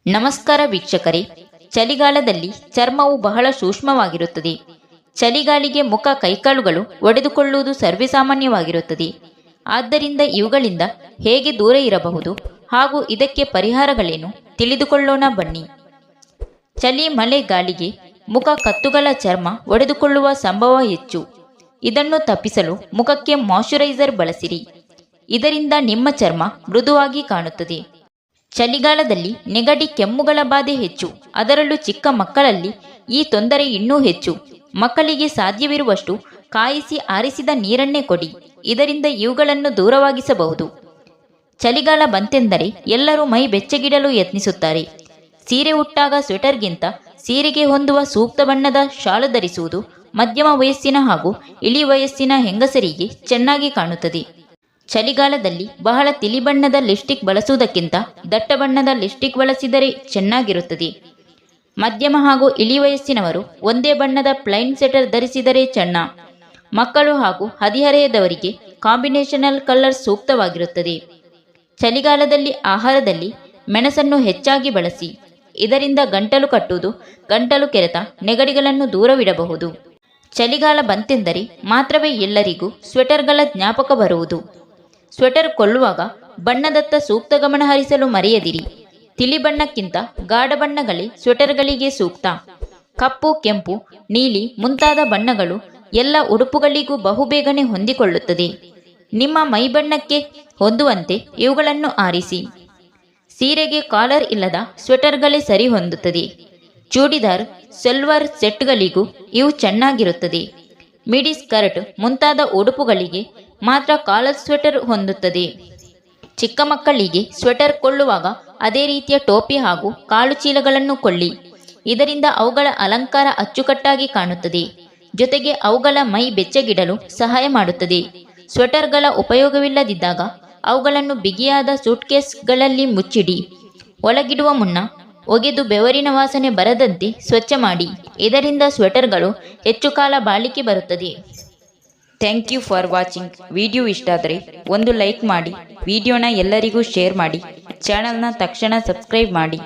ನಮಸ್ಕಾರ ವೀಕ್ಷಕರೇ. ಚಳಿಗಾಲದಲ್ಲಿ ಚರ್ಮವು ಬಹಳ ಸೂಕ್ಷ್ಮವಾಗಿರುತ್ತದೆ. ಚಳಿಗಾಲಿಗೆ ಮುಖ ಕೈಕಾಲುಗಳು ಒಡೆದುಕೊಳ್ಳುವುದು ಸರ್ವೇಸಾಮಾನ್ಯವಾಗಿರುತ್ತದೆ. ಆದ್ದರಿಂದ ಇವುಗಳಿಂದ ಹೇಗೆ ದೂರ ಇರಬಹುದು ಹಾಗೂ ಇದಕ್ಕೆ ಪರಿಹಾರಗಳೇನು ತಿಳಿದುಕೊಳ್ಳೋಣ ಬನ್ನಿ. ಚಳಿ ಮಳೆ ಗಾಳಿಗೆ ಮುಖ ಕತ್ತುಗಳ ಚರ್ಮ ಒಡೆದುಕೊಳ್ಳುವ ಸಂಭವ ಹೆಚ್ಚು. ಇದನ್ನು ತಪ್ಪಿಸಲು ಮುಖಕ್ಕೆ ಮಾಯ್ಶ್ಚರೈಸರ್ ಬಳಸಿರಿ. ಇದರಿಂದ ನಿಮ್ಮ ಚರ್ಮ ಮೃದುವಾಗಿ ಕಾಣುತ್ತದೆ. ಚಳಿಗಾಲದಲ್ಲಿ ನೆಗಡಿ ಕೆಮ್ಮುಗಳ ಬಾಧೆ ಹೆಚ್ಚು. ಅದರಲ್ಲೂ ಚಿಕ್ಕ ಮಕ್ಕಳಲ್ಲಿ ಈ ತೊಂದರೆ ಇನ್ನೂ ಹೆಚ್ಚು. ಮಕ್ಕಳಿಗೆ ಸಾಧ್ಯವಿರುವಷ್ಟು ಕಾಯಿಸಿ ಆರಿಸಿದ ನೀರನ್ನೇ ಕೊಡಿ. ಇದರಿಂದ ಇವುಗಳನ್ನು ದೂರವಾಗಿಸಬಹುದು. ಚಳಿಗಾಲ ಬಂತೆಂದರೆ ಎಲ್ಲರೂ ಮೈ ಬೆಚ್ಚಗಿಡಲು ಯತ್ನಿಸುತ್ತಾರೆ. ಸೀರೆ ಉಟ್ಟಾಗ ಸ್ವೆಟರ್ಗಿಂತ ಸೀರೆಗೆ ಹೊಂದುವ ಸೂಕ್ತ ಬಣ್ಣದ ಶಾಲು ಧರಿಸುವುದು ಮಧ್ಯಮ ವಯಸ್ಸಿನ ಹಾಗೂ ಇಳಿ ವಯಸ್ಸಿನ ಹೆಂಗಸರಿಗೆ ಚೆನ್ನಾಗಿ ಕಾಣುತ್ತದೆ. ಚಳಿಗಾಲದಲ್ಲಿ ಬಹಳ ತಿಳಿ ಬಣ್ಣದ ಲಿಪ್ಸ್ಟಿಕ್ ಬಳಸುವುದಕ್ಕಿಂತ ದಟ್ಟ ಬಣ್ಣದ ಲಿಪ್ಸ್ಟಿಕ್ ಬಳಸಿದರೆ ಚೆನ್ನಾಗಿರುತ್ತದೆ. ಮಧ್ಯಮ ಹಾಗೂ ಇಳಿ ವಯಸ್ಸಿನವರು ಒಂದೇ ಬಣ್ಣದ ಪ್ಲೈನ್ ಸ್ವೆಟರ್ ಧರಿಸಿದರೆ ಚೆನ್ನ. ಮಕ್ಕಳು ಹಾಗೂ ಹದಿಹರೆಯದವರಿಗೆ ಕಾಂಬಿನೇಷನಲ್ ಕಲರ್ ಸೂಕ್ತವಾಗಿರುತ್ತದೆ. ಚಳಿಗಾಲದಲ್ಲಿ ಆಹಾರದಲ್ಲಿ ಮೆಣಸನ್ನು ಹೆಚ್ಚಾಗಿ ಬಳಸಿ. ಇದರಿಂದ ಗಂಟಲು ಕಟ್ಟುವುದು, ಗಂಟಲು ಕೆರೆತ, ನೆಗಡಿಗಳನ್ನು ದೂರವಿಡಬಹುದು. ಚಳಿಗಾಲ ಬಂತೆಂದರೆ ಮಾತ್ರವೇ ಎಲ್ಲರಿಗೂ ಸ್ವೆಟರ್ಗಳ ಜ್ಞಾಪಕ ಬರುವುದು. ಸ್ವೆಟರ್ ಕೊಳ್ಳುವಾಗ ಬಣ್ಣದತ್ತ ಸೂಕ್ತ ಗಮನ ಹರಿಸಲು ಮರೆಯದಿರಿ. ತಿಳಿ ಬಣ್ಣಕ್ಕಿಂತ ಗಾಢ ಬಣ್ಣಗಳೇ ಸ್ವೆಟರ್ಗಳಿಗೆ ಸೂಕ್ತ. ಕಪ್ಪು, ಕೆಂಪು, ನೀಲಿ ಮುಂತಾದ ಬಣ್ಣಗಳು ಎಲ್ಲ ಉಡುಪುಗಳಿಗೂ ಬಹುಬೇಗನೆ ಹೊಂದಿಕೊಳ್ಳುತ್ತದೆ. ನಿಮ್ಮ ಮೈಬಣ್ಣಕ್ಕೆ ಹೊಂದುವಂತೆ ಇವುಗಳನ್ನು ಆರಿಸಿ. ಸೀರೆಗೆ ಕಾಲರ್ ಇಲ್ಲದ ಸ್ವೆಟರ್ಗಳೇ ಸರಿ ಹೊಂದುತ್ತದೆ. ಚೂಡಿದಾರ್, ಸಲ್ವಾರ್ ಸೆಟ್ಗಳಿಗೂ ಇವು ಚೆನ್ನಾಗಿರುತ್ತದೆ. ಮಿಡಿ ಸ್ಕರ್ಟ್ ಮುಂತಾದ ಉಡುಪುಗಳಿಗೆ ಮಾತ್ರ ಕಾಲರ್ ಸ್ವೆಟರ್ ಹೊಂದುತ್ತದೆ. ಚಿಕ್ಕ ಮಕ್ಕಳಿಗೆ ಸ್ವೆಟರ್ ಕೊಳ್ಳುವಾಗ ಅದೇ ರೀತಿಯ ಟೋಪಿ ಹಾಗೂ ಕಾಲು ಚೀಲಗಳನ್ನು ಕೊಳ್ಳಿ. ಇದರಿಂದ ಅವುಗಳ ಅಲಂಕಾರ ಅಚ್ಚುಕಟ್ಟಾಗಿ ಕಾಣುತ್ತದೆ. ಜೊತೆಗೆ ಅವುಗಳ ಮೈ ಬೆಚ್ಚಗಿಡಲು ಸಹಾಯ ಮಾಡುತ್ತದೆ. ಸ್ವೆಟರ್ಗಳ ಉಪಯೋಗವಿಲ್ಲದಿದ್ದಾಗ ಅವುಗಳನ್ನು ಬಿಗಿಯಾದ ಸೂಟ್ಕೇಸ್ಗಳಲ್ಲಿ ಮುಚ್ಚಿಡಿ. ಒಳಗಿಡುವ ಮುನ್ನ ಒಗೆದು ಬೆವರಿನ ವಾಸನೆ ಬರದಂತೆ ಸ್ವಚ್ಛ ಮಾಡಿ. ಇದರಿಂದ ಸ್ವೆಟರ್ಗಳು ಹೆಚ್ಚು ಕಾಲ ಬಾಳಿಕೆ ಬರುತ್ತದೆ. Thank you for watching. Video ಇಷ್ಟ ಆದರೆ ಒಂದು ಲೈಕ್ ಮಾಡಿ, ವಿಡಿಯೋನ ಎಲ್ಲರಿಗೂ ಶೇರ್ ಮಾಡಿ, ಚಾನಲ್ನ ತಕ್ಷಣ ಸಬ್ಸ್ಕ್ರೈಬ್ ಮಾಡಿ.